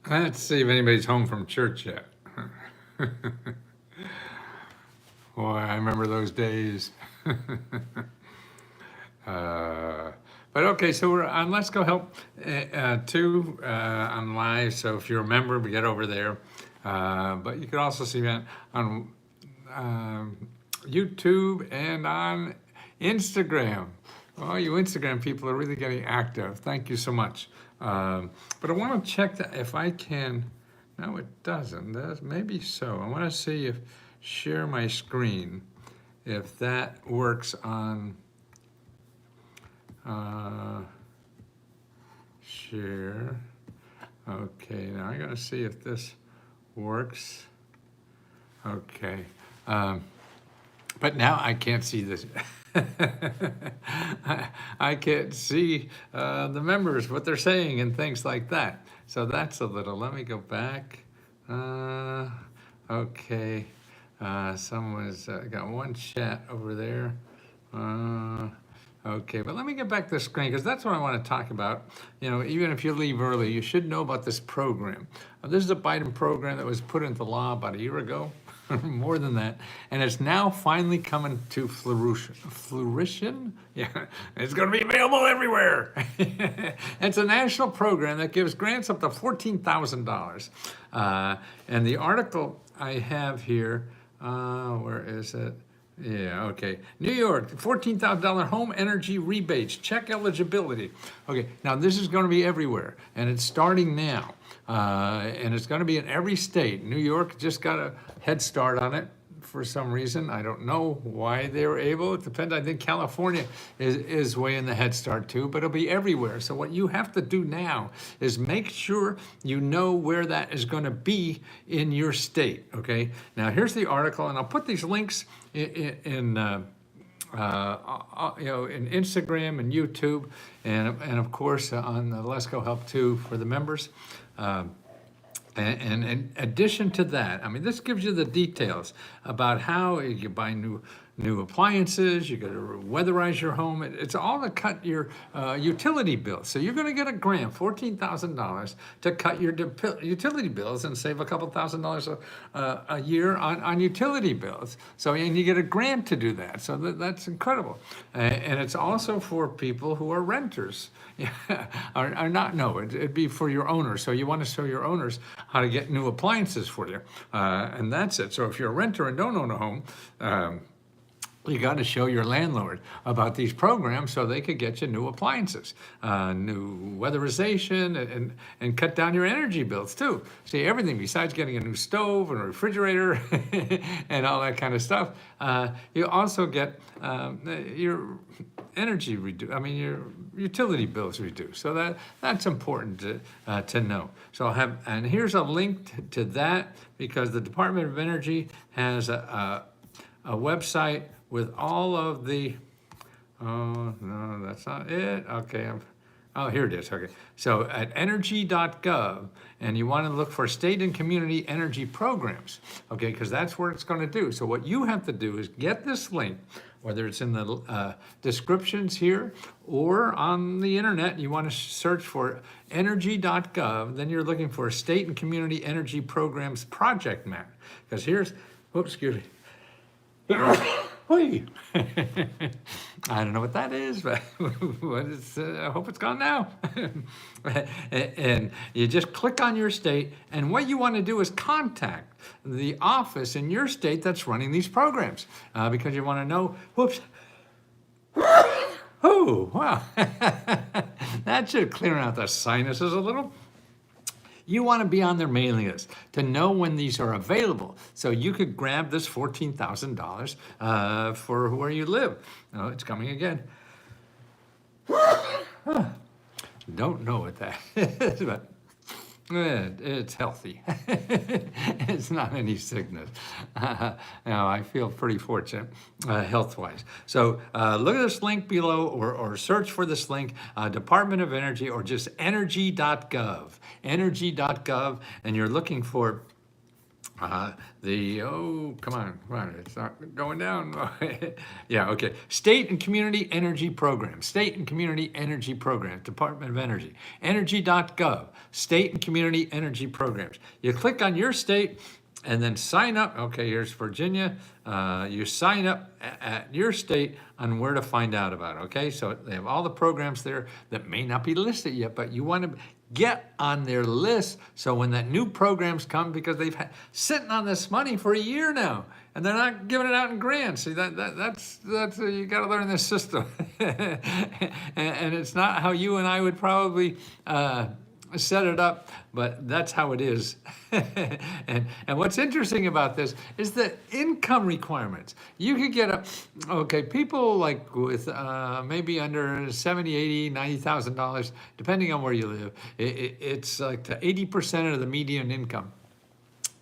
Let's see if anybody's home from church yet. Boy, I remember those days. Uh, but okay, so we're on Let's Go Help 2 on live. So if you're a member, we get over there. But you can also see me on YouTube and on Instagram. Oh, you Instagram people are really getting active. Thank you so much. But I want to check that if I can. No, it doesn't. Maybe so. I want to see if share my screen, if that works on share. Okay, now I gotta see if this works. Okay, but now I can't see this. I can't see the members, what they're saying and things like that. So that's a little, let me go back. Okay, someone's got one chat over there. Okay, but let me get back to the screen because that's what I want to talk about. You know, even if you leave early, you should know about this program. This is a Biden program that was put into law about a year ago, more than that, and it's now finally coming to fruition. Yeah, it's going to be available everywhere. It's a national program that gives grants up to $14,000. And the article I have here, where is it? Yeah, okay. New York, $14,000 home energy rebates. Check eligibility. Okay, now this is going to be everywhere, and it's starting now. And it's going to be in every state. New York just got a head start on it for some reason. I don't know why they were able. It depends. I think California is way in the head start too, but it'll be everywhere. So what you have to do now is make sure you know where that is going to be in your state. Okay. Now here's the article, and I'll put these links in Instagram and YouTube, and of course on the Let's Go Help 2 for the members. And in addition to that, I mean, this gives you the details about how you buy new appliances, you got to weatherize your home. It's all to cut your utility bills. So you're going to get a grant, $14,000, to cut your utility bills and save a couple $1,000s a year on utility bills. So, and you get a grant to do that. So that's incredible. And it's also for people who are renters. Yeah, are not, no, it'd be for your owners. So you want to show your owners how to get new appliances for you. And that's it. So if you're a renter and don't own a home, you got to show your landlord about these programs so they could get you new appliances, new weatherization, and cut down your energy bills too. See, everything besides getting a new stove and a refrigerator and all that kind of stuff. You also get your energy reduced. I mean, your utility bills reduced. So that's important to know. So I'll have, and here's a link to that because the Department of Energy has a website with all of the, oh, no, that's not it. Okay, oh, here it is. Okay, so at energy.gov, and you want to look for state and community energy programs, okay, because that's where it's going to do. So what you have to do is get this link, whether it's in the descriptions here or on the internet. You want to search for energy.gov, then you're looking for state and community energy programs project map, because here's, oops, excuse me. I don't know what that is, but I hope it's gone now. And you just click on your state, and what you want to do is contact the office in your state that's running these programs, because you want to know, whoops, oh, wow, that should clear out the sinuses a little. You want to be on their mailing list to know when these are available. So you could grab this $14,000 for where you live. Oh, it's coming again. Don't know what that is, but it's healthy. It's not any sickness. Now, I feel pretty fortunate health-wise. So look at this link below or search for this link, Department of Energy, or just energy.gov, energy.gov, and you're looking for Come on, it's not going down. Yeah, okay. State and community energy programs. State and community energy programs. Department of Energy. Energy.gov. State and community energy programs. You click on your state and then sign up. Okay, here's Virginia. You sign up at your state on where to find out about it. Okay, so they have all the programs there that may not be listed yet, but you want to get on their list so when that new programs come, because they've sitting on this money for a year now and they're not giving it out in grants. See, that's you got to learn this system. And it's not how you and I would probably set it up, but that's how it is. and what's interesting about this is the income requirements. You could get people like with maybe under 70, 80, $90,000, depending on where you live, it's like to 80% of the median income.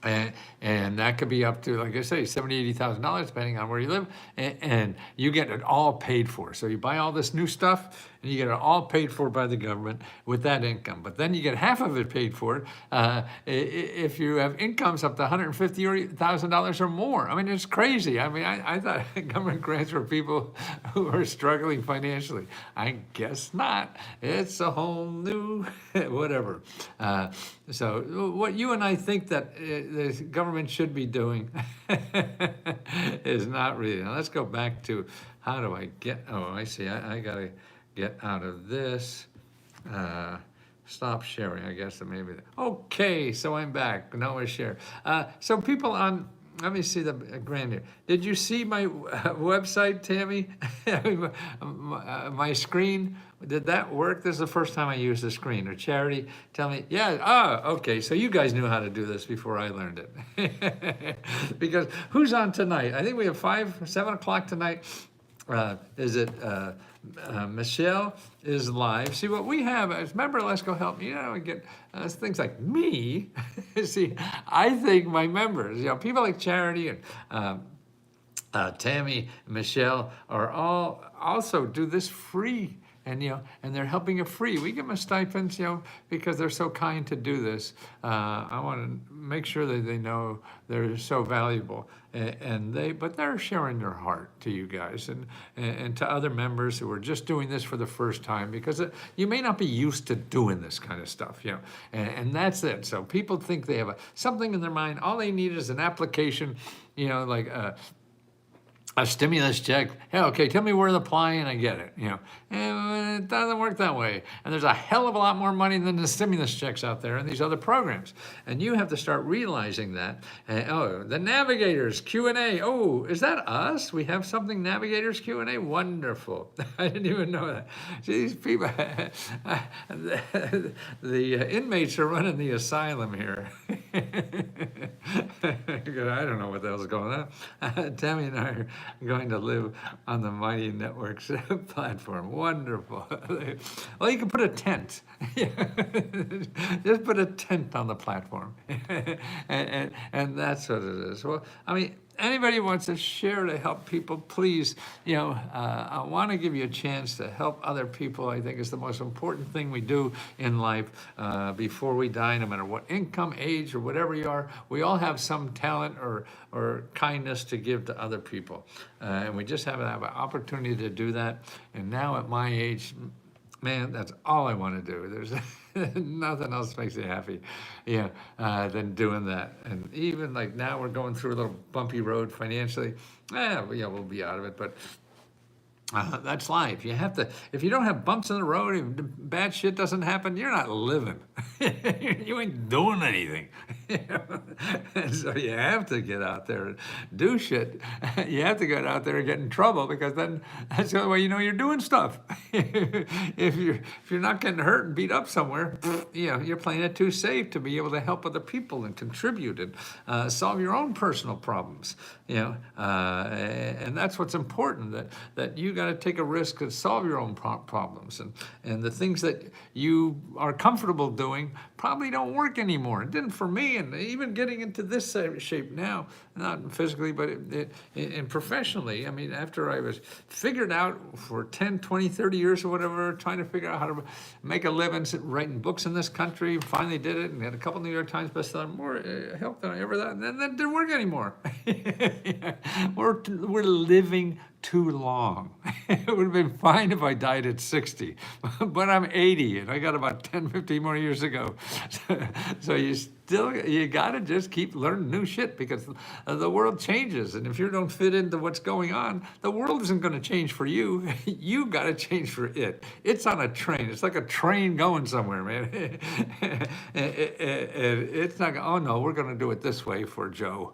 And that could be up to, like I say, $70,000, $80,000, depending on where you live, and you get it all paid for. So you buy all this new stuff, and you get it all paid for by the government with that income. But then you get half of it paid for if you have incomes up to $150,000 or more. I mean, it's crazy. I mean, I thought government grants were people who are struggling financially. I guess not. It's a whole new whatever. So what you and I think that the government should be doing is not really. Now let's go back to how do I get, I see, I gotta get out of this. Stop sharing, I guess, maybe. Okay, so I'm back, now I share. So people on, let me see the grand here. Did you see my website, Tammy? My screen, did that work? This is the first time I used the screen. Or Charity, tell me, yeah, okay, so you guys knew how to do this before I learned it. Because who's on tonight? I think we have 7 o'clock tonight. Is it Michelle is live. See what we have as member, Let's Go Help Me. We get things like me. See, I think my members, people like Charity and Tammy, Michelle are all also do this free. And and they're helping it free. We give them stipends, because they're so kind to do this. I want to make sure that they know they're so valuable, but they're sharing their heart to you guys and to other members who are just doing this for the first time, because you may not be used to doing this kind of stuff, and that's it. So people think they have something in their mind. All they need is an application, like a stimulus check. Hey, okay, tell me where to apply and I get it. And it doesn't work that way. And there's a hell of a lot more money than the stimulus checks out there in these other programs. And you have to start realizing that. The Navigators Q&A. Oh, is that us? We have something Navigators Q&A? Wonderful. I didn't even know that. See, these people, the inmates are running the asylum here. I don't know what the hell's going on. Tammy and I are going to live on the Mighty Networks platform. Wonderful. Well, you can put a tent. Just put a tent on the platform. and that's what it is. Well, I mean, anybody wants to share to help people, please, I want to give you a chance to help other people. I think it's the most important thing we do in life before we die, no matter what income, age, or whatever you are. We all have some talent or kindness to give to other people. And we just have to have an opportunity to do that. And now at my age, man, that's all I want to do. There's nothing else makes me happy, than doing that. And even like now we're going through a little bumpy road financially. We'll be out of it, but that's life. You have to, if you don't have bumps in the road, if bad shit doesn't happen, you're not living. You ain't doing anything. And so you have to get out there and do shit. You have to get out there and get in trouble, because then that's the only way you're doing stuff. If you're not getting hurt and beat up somewhere, you're playing it too safe to be able to help other people and contribute and solve your own personal problems. And that's what's important, that you got to take a risk to solve your own problems. And the things that you are comfortable doing probably don't work anymore. It didn't for me, and even getting into this shape now, not physically, but and professionally. I mean, after I was figured out for 10, 20, 30 years or whatever, trying to figure out how to make a living writing books in this country, finally did it, and had a couple New York Times bestseller, more help than I ever thought, and then that didn't work anymore. We're living too long. It would have been fine if I died at 60, but I'm 80 and I got about 10, 15 more years to go. So you gotta just keep learning new shit, because the world changes, and if you don't fit into what's going on, the world isn't gonna change for you. You gotta change for it. It's on a train. It's like a train going somewhere, man. It's not, oh no, we're gonna do it this way for Joe,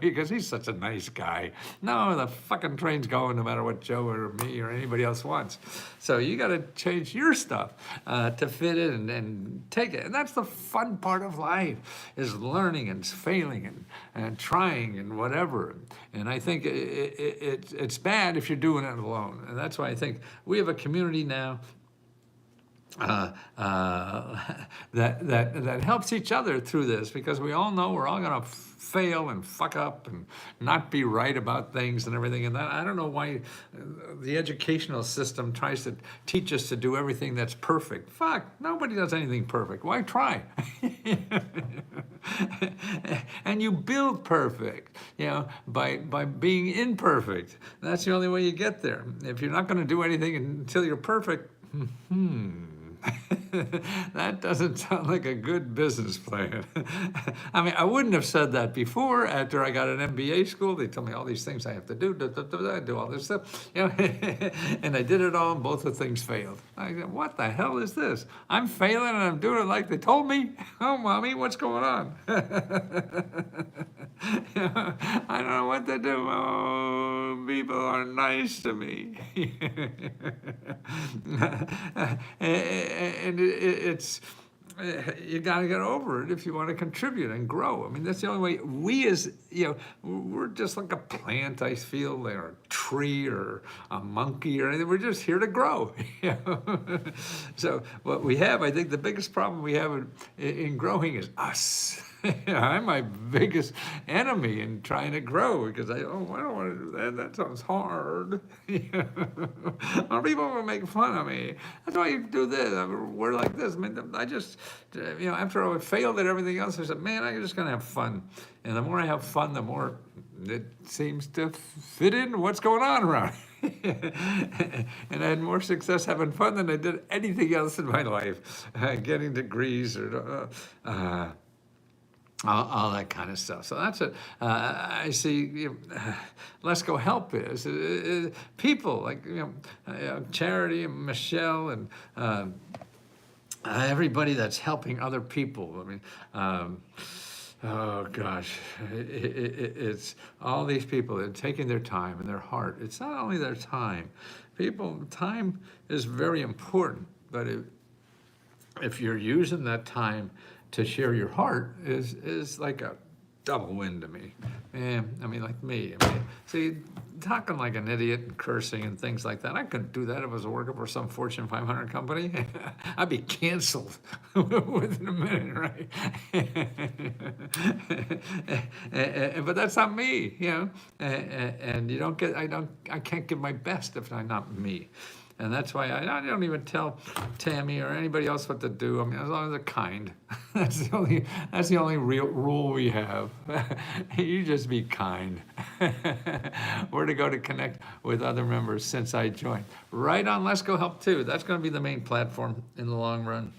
because he's such a nice guy. No, the fucking train's going no matter what Joe or me or anybody else wants. So you gotta change your stuff to fit in and take it. And that's the fun part of life, is learning and failing and trying and whatever. And I think it's bad if you're doing it alone. And that's why I think we have a community now that helps each other through this, because we all know we're all gonna fail and fuck up and not be right about things and everything. And that, I don't know why the educational system tries to teach us to do everything that's perfect. Fuck, nobody does anything perfect. Why try? And you build perfect, by being imperfect. That's the only way you get there. If you're not gonna do anything until you're perfect, that doesn't sound like a good business plan. I mean, I wouldn't have said that before. After I got an MBA school, they told me all these things I have to do, do all this stuff, and I did it all, and both the things failed. I said, what the hell is this? I'm failing and I'm doing it like they told me? Oh, mommy, what's going on? I don't know what to do. Oh, people are nice to me. And it's you got to get over it if you want to contribute and grow. I mean, that's the only way. We we're just like a plant, I feel, or a tree or a monkey or anything. We're just here to grow. So what we have, I think the biggest problem we have in growing is us. I'm my biggest enemy in trying to grow, because I don't want to do that. That sounds hard. People will make fun of me. That's why you do this. We're like this. I mean, I just, after I failed at everything else, I said, man, I'm just going to have fun. And the more I have fun, the more it seems to fit in what's going on around. And I had more success having fun than I did anything else in my life, getting degrees or all that kind of stuff. So that's it. I see. Let's Go Help is people like Charity and Michelle and everybody that's helping other people. I mean. Oh gosh, it's all these people that are taking their time and their heart. It's not only their time. Time is very important, but if you're using that time to share your heart is like a double win to me. Man, I mean, like me. I mean, see, talking like an idiot and cursing and things like that, I couldn't do that if I was working for some Fortune 500 company. I'd be canceled within a minute, right? But that's not me, and I can't give my best if I'm not me. And that's why I don't even tell Tammy or anybody else what to do. I mean, as long as they're kind. That's the only real rule we have. You just be kind. Where to go to connect with other members since I joined. Right on Let's Go Help too. That's going to be the main platform in the long run.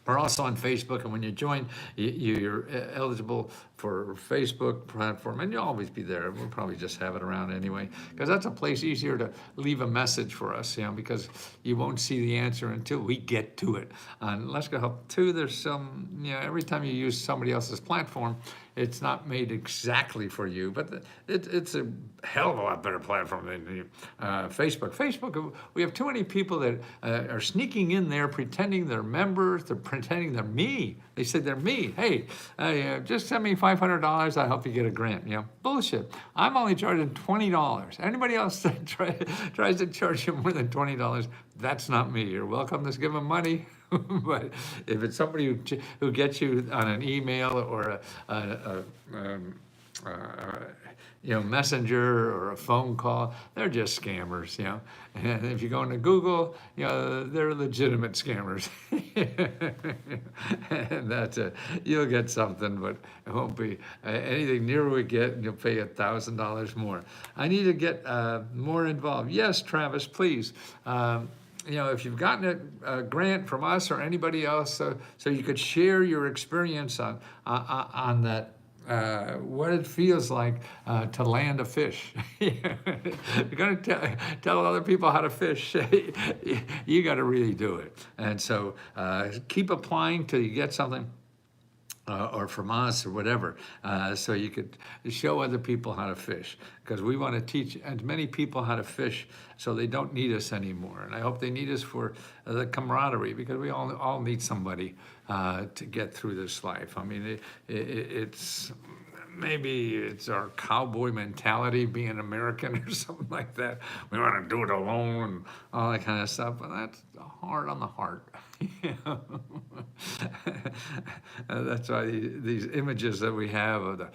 We're also on Facebook, and when you join, you're eligible for Facebook platform, and you'll always be there. We'll probably just have it around anyway, because that's a place easier to leave a message for us, because you won't see the answer until we get to it. On Let's Go Help 2, there's some, every time you use somebody else's platform, it's not made exactly for you, but it's a hell of a lot better platform than Facebook. Facebook, we have too many people that are sneaking in there pretending they're members, they're pretending they're me. They said they're me. Hey, just send me $500, I'll help you get a grant. Bullshit. I'm only charging $20. Anybody else that tries to charge you more than $20, that's not me. You're welcome to give them money. But if it's somebody who gets you on an email or messenger or a phone call, they're just scammers, And if you go into Google, they're legitimate scammers. And that's it. You'll get something, but it won't be anything near what we get, and you'll pay $1,000 more. I need to get more involved. Yes, Travis, please. If you've gotten a grant from us or anybody else, so you could share your experience on that, what it feels like to land a fish. You're going to tell other people how to fish. You got to really do it. And so keep applying till you get something. Or from us or whatever, so you could show other people how to fish, because we want to teach as many people how to fish so they don't need us anymore. And I hope they need us for the camaraderie, because we all need somebody to get through this life. I mean, it's maybe it's our cowboy mentality, being American or something like that. We want to do it alone and all that kind of stuff, but that's hard on the heart. That's why these images that we have of the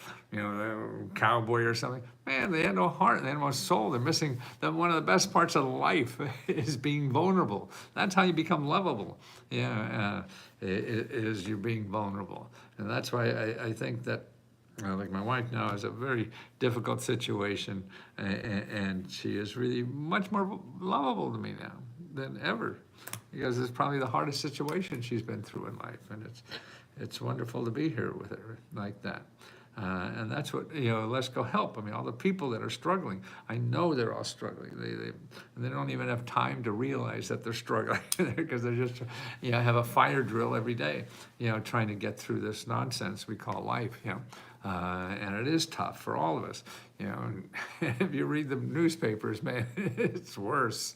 cowboy or something, man, they have no heart, they have no soul. They're missing one of the best parts of life is being vulnerable. That's how you become lovable. Is you're being vulnerable. And that's why I think that like my wife now is a very difficult situation, and she is really much more lovable to me now than ever, because it's probably the hardest situation she's been through in life, and it's wonderful to be here with her like that. And that's what, Let's Go help. I mean, all the people that are struggling, I know they're all struggling. They don't even have time to realize that they're struggling, because they're just, have a fire drill every day, trying to get through this nonsense we call life, and it is tough for all of us, and if you read the newspapers, man, it's worse.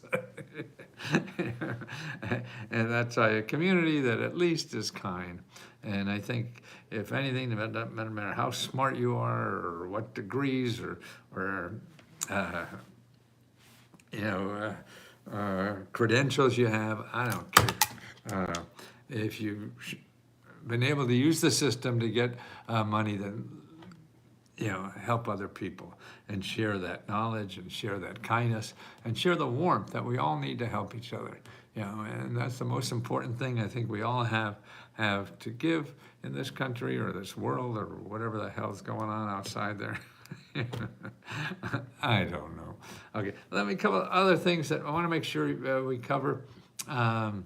And that's a community that at least is kind. And I think, if anything, no matter how smart you are or what degrees or credentials you have, I don't care. If you've been able to use the system to get money, then help other people and share that knowledge and share that kindness and share the warmth that we all need to help each other. And that's the most important thing I think we all have to give in this country or this world or whatever the hell's going on outside there. I don't know. Okay, let me cover other things that I want to make sure we cover. God,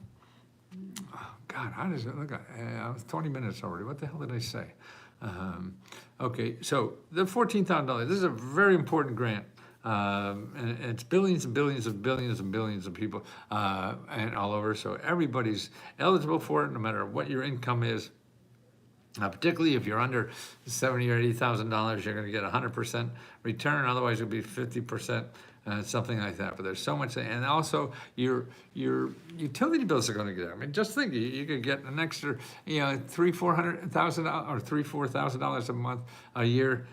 how does it look? I was 20 minutes already. What the hell did I say? Okay, so the $14,000, this is a very important grant. And it's billions and billions and billions and billions of people and all over. So everybody's eligible for it, no matter what your income is. Particularly if you're under $70,000 or $80,000, you're going to get 100% return. Otherwise, it'll be 50%, something like that. But there's so much, and also your utility bills are going to get. I mean, just think, you could get an extra, $3,000-$4,000 or $3,000-$4,000 a month, a year.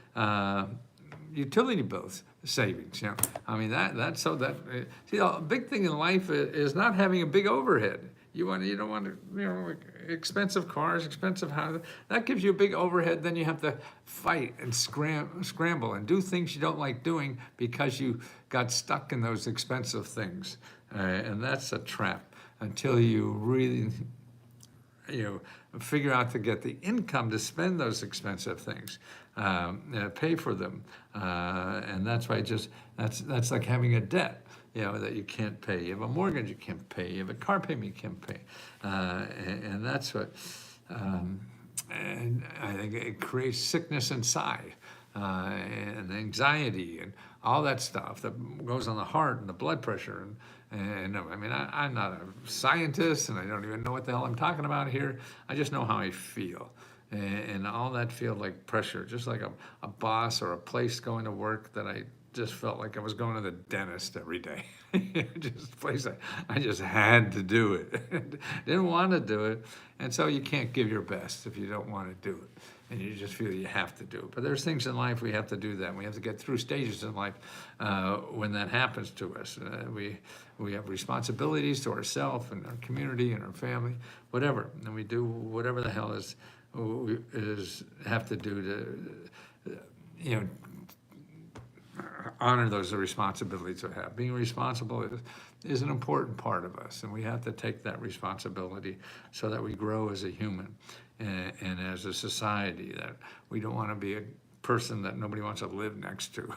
Utility bills savings, I mean, that's so that, see, the big thing in life is not having a big overhead. You don't want to, expensive cars, expensive houses. That gives you a big overhead. Then you have to fight and scramble and do things you don't like doing because you got stuck in those expensive things. And that's a trap until you really, figure out to get the income to spend those expensive things, pay for them. And that's why that's like having a debt. That you can't pay. You have a mortgage you can't pay. You have a car payment you can't pay. And that's what, and I think it creates sickness inside and anxiety and all that stuff that goes on the heart and the blood pressure. And I mean, I'm not a scientist and I don't even know what the hell I'm talking about here. I just know how I feel. and all that feel like pressure, just like a boss or a place going to work that I just felt like I was going to the dentist every day. Just a place I just had to do it. Didn't want to do it, and so you can't give your best if you don't want to do it, and you just feel you have to do it. But there's things in life we have to do that. We have to get through stages in life when that happens to us. We have responsibilities to ourselves and our community and our family, whatever, and we do whatever the hell is have to do to, honor those responsibilities we have. Being responsible is an important part of us, and we have to take that responsibility so that we grow as a human and as a society, that we don't want to be a person that nobody wants to live next to.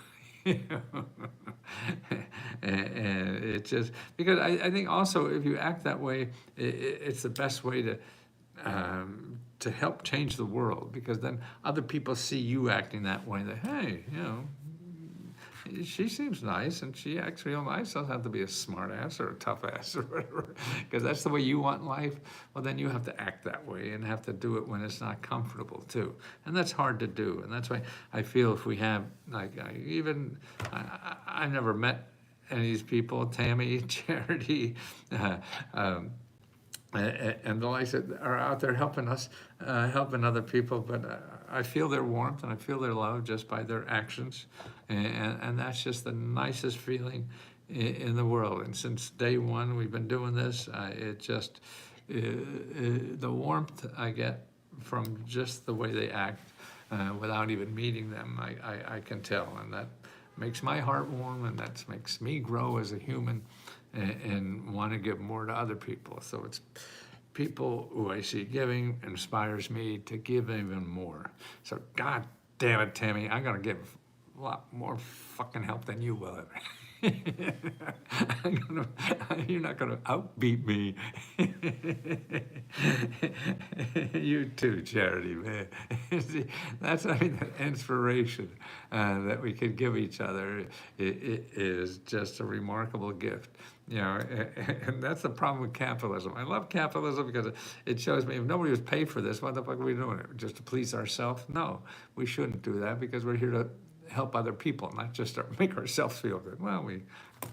And it just, because I think also if you act that way, it's the best way to help change the world, because then other people see you acting that way, that, hey, she seems nice and she acts real nice. Doesn't have to be a smart ass or a tough ass or whatever, because that's the way you want life. Well, then you have to act that way and have to do it when it's not comfortable too. And that's hard to do. And that's why I feel if we have, like, I've never met any of these people, Tammy, Charity, and the likes that are out there helping us, helping other people, but I feel their warmth and I feel their love just by their actions, and that's just the nicest feeling in the world. And since day one we've been doing this, it just, the warmth I get from just the way they act, without even meeting them, I can tell, and that makes my heart warm, and that makes me grow as a human and want to give more to other people. So it's people who I see giving inspires me to give even more. So God damn it, Tammy, I'm gonna give a lot more fucking help than you will ever. You're not gonna outbeat me. You too, Charity, man. That's, I mean, that inspiration that we can give each other is just a remarkable gift. And that's the problem with capitalism. I love capitalism because it shows me if nobody was paid for this, what the fuck are we doing it? Just to please ourselves? No, we shouldn't do that, because we're here to help other people, not just make ourselves feel good. Well,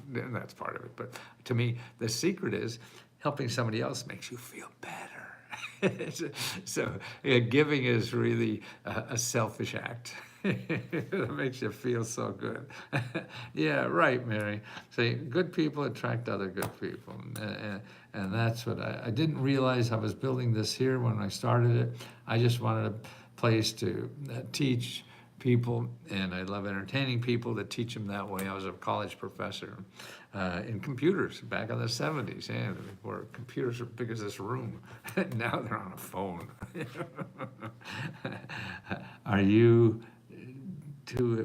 that's part of it. But to me, the secret is helping somebody else makes you feel better. So giving is really a selfish act. It makes you feel so good. Yeah, right, Mary. See, good people attract other good people. And that's what I didn't realize I was building this here when I started it. I just wanted a place to teach people, and I love entertaining people, to teach them that way. I was a college professor in computers back in the 70s, and where computers were big as this room. Now they're on a phone. Are you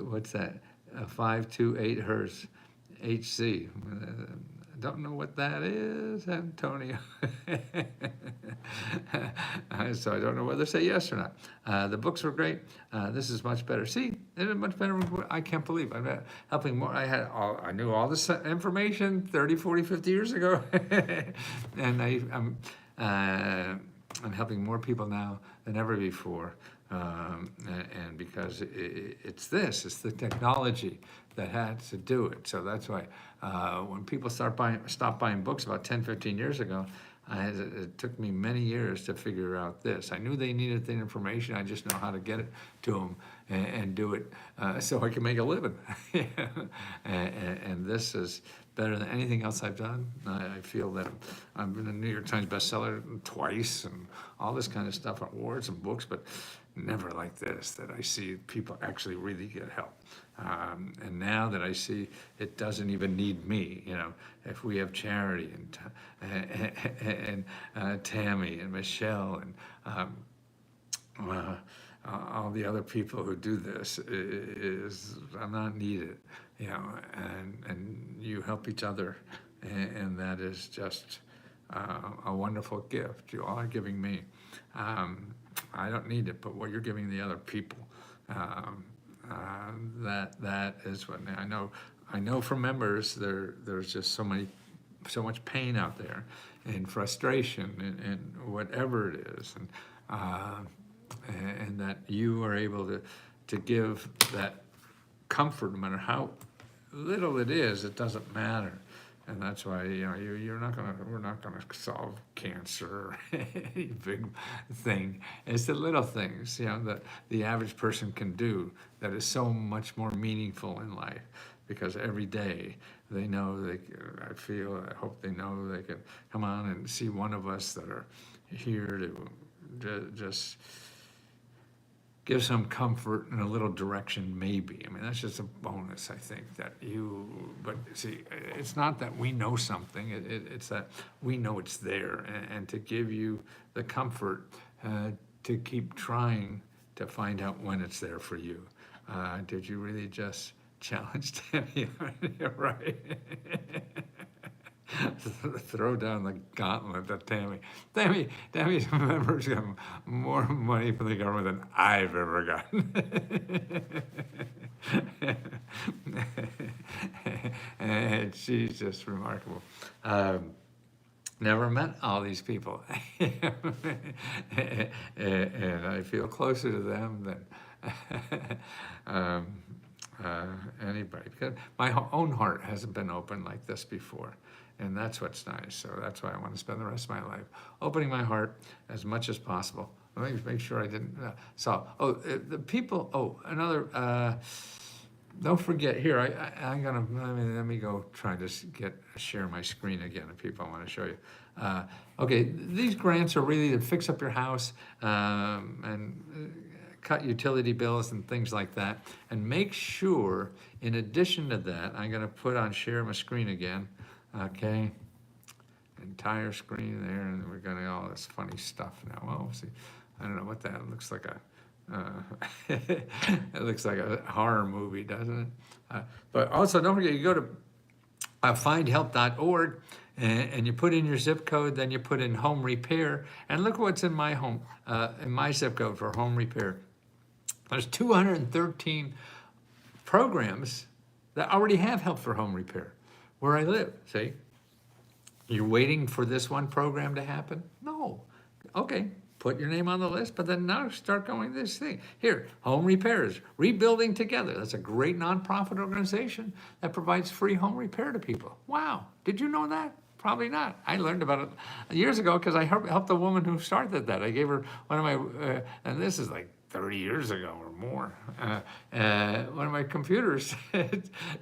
what's that? 528 hertz HC. Don't know what that is, Antonio. So I don't know whether to say yes or not. The books were great. This is much better. See, it is much better. I can't believe I'm helping more. I knew all this information 30, 40, 50 years ago. And I'm helping more people now than ever before. And because it's the technology that had to do it. So that's why when people stopped buying books about 10, 15 years ago, it took me many years to figure out this. I knew they needed the information. I just know how to get it to them and do it so I can make a living. And this is better than anything else I've done. I feel that I've been a New York Times bestseller twice and all this kind of stuff, awards and books, but never like this, that I see people actually really get help. And now that I see it doesn't even need me, if we have Charity and Tammy and Michelle and all the other people who do this, I'm not needed, and you help each other, and that is just a wonderful gift you all are giving me. I don't need it, but what you're giving the other people, that is what I know from members. There's just so much pain out there, and frustration, and whatever it is, and that you are able to give that comfort, no matter how little it is, it doesn't matter. And that's why, we're not gonna solve cancer or any big thing. It's the little things, that the average person can do that is so much more meaningful in life. Because every day they know I hope they know they can come on and see one of us that are here to just give some comfort and a little direction, maybe. I mean, that's just a bonus, I think, but see, it's not that we know something, it's that we know it's there, and to give you the comfort to keep trying to find out when it's there for you. Did you really just challenge Tammy? Right? Throw down the gauntlet to Tammy. Tammy's members got more money from the government than I've ever gotten. And she's just remarkable. Never met all these people. And I feel closer to them than anybody, because my own heart hasn't been open like this before. And that's what's nice. So that's why I want to spend the rest of my life opening my heart as much as possible. Let me make sure I didn't. The people. Another. Don't forget here. I'm gonna. Let me go try to share my screen again. If people want to show you. Okay, these grants are really to fix up your house and cut utility bills and things like that. And make sure, in addition to that, I'm gonna put on share my screen again. Okay, entire screen there, and we're gonna all this funny stuff now. Well, see, I don't know what that looks like. It looks like a horror movie, doesn't it? But also, don't forget, you go to findhelp.org and you put in your zip code, then you put in home repair, and look what's in my home, in my zip code for home repair. There's 213 programs that already have help for home repair where I live. See, you're waiting for this one program to happen? No. Okay, put your name on the list, but then now start going this thing. Here, Home Repairs, Rebuilding Together. That's a great nonprofit organization that provides free home repair to people. Wow, did you know that? Probably not. I learned about it years ago because I helped the woman who started that. I gave her one of my, and this is like 30 years ago or more, one of my computers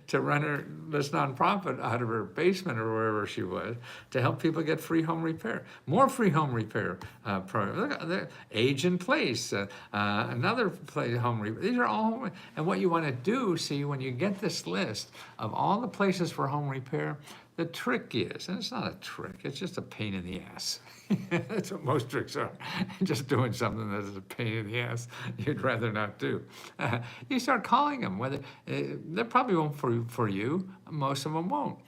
to run this nonprofit out of her basement or wherever she was to help people get free home repair. More free home repair programs. Look at the Age in Place, another place, home repair. These are all, and what you want to do, see, when you get this list of all the places for home repair, the trick is, and it's not a trick, it's just a pain in the ass. That's what most tricks are. Just doing something that is a pain in the ass you'd rather not do. You start calling them, whether they probably won't for you, most of them won't,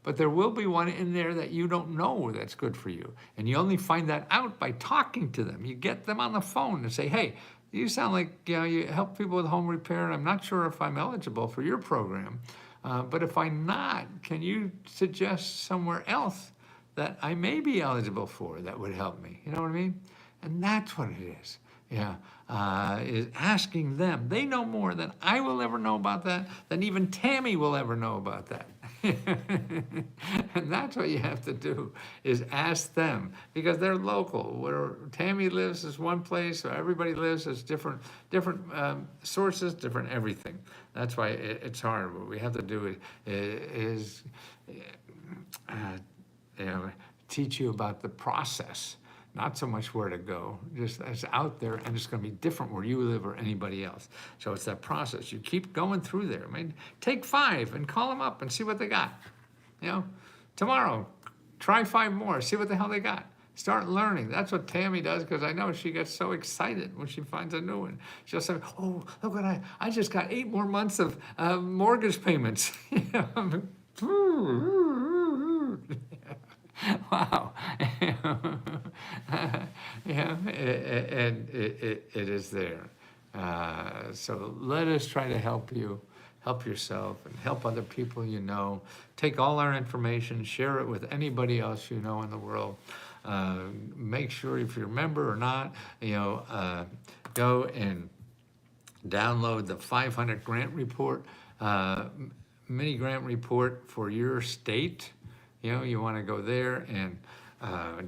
but there will be one in there that you don't know that's good for you. And you only find that out by talking to them. You get them on the phone and say, hey, you sound like you help people with home repair, and I'm not sure if I'm eligible for your program. But if I'm not, can you suggest somewhere else that I may be eligible for that would help me? You know what I mean? And that's what it is. Is asking them. They know more than I will ever know about that, than even Tammy will ever know about that. And that's what you have to do, is ask them, because they're local. Where Tammy lives is one place, where everybody lives is different sources, different everything. That's why it's hard. What we have to do is teach you about the process, not so much where to go. Just it's out there, and it's going to be different where you live or anybody else. So it's that process. You keep going through there. I mean, take 5 and call them up and see what they got. Tomorrow, try 5 more. See what the hell they got. Start learning. That's what Tammy does, because I know she gets so excited when she finds a new one. She'll say, oh, look what I just got 8 more months of mortgage payments. Wow. And it is there. So let us try to help you, help yourself, and help other people you know. Take all our information, share it with anybody else you know in the world. Make sure if you're a member or not, go and download the 500 grant report, mini grant report for your state. You want to go there and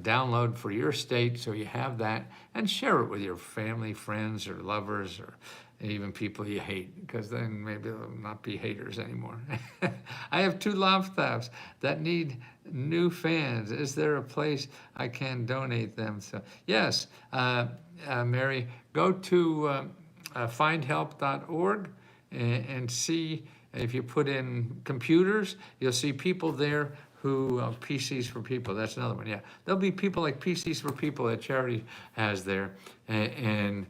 download for your state so you have that and share it with your family, friends, or lovers, or even people you hate, because then maybe they'll not be haters anymore. I have 2 Loftaps that need new fans. Is there a place I can donate them? So yes, Mary, go to findhelp.org and see. If you put in computers, you'll see people there who, PCs for People, that's another one, yeah. There'll be people like PCs for People that charity has there, and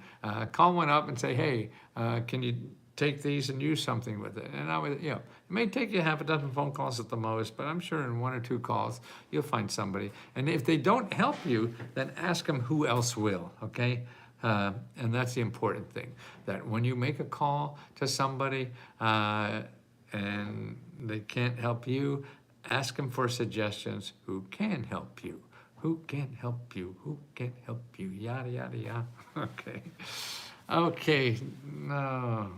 call one up and say, hey, can you take these and use something with it? And it may take you half a dozen phone calls at the most, but I'm sure in 1 or 2 calls, you'll find somebody. And if they don't help you, then ask them who else will, okay? And that's the important thing, that when you make a call to somebody and they can't help you, ask them for suggestions. Who can help you? Who can help you? Who can help you? Yada, yada, yada. Okay. Okay. No.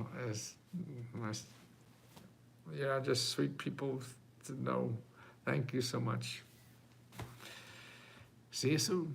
Just sweet people to know. Thank you so much. See you soon.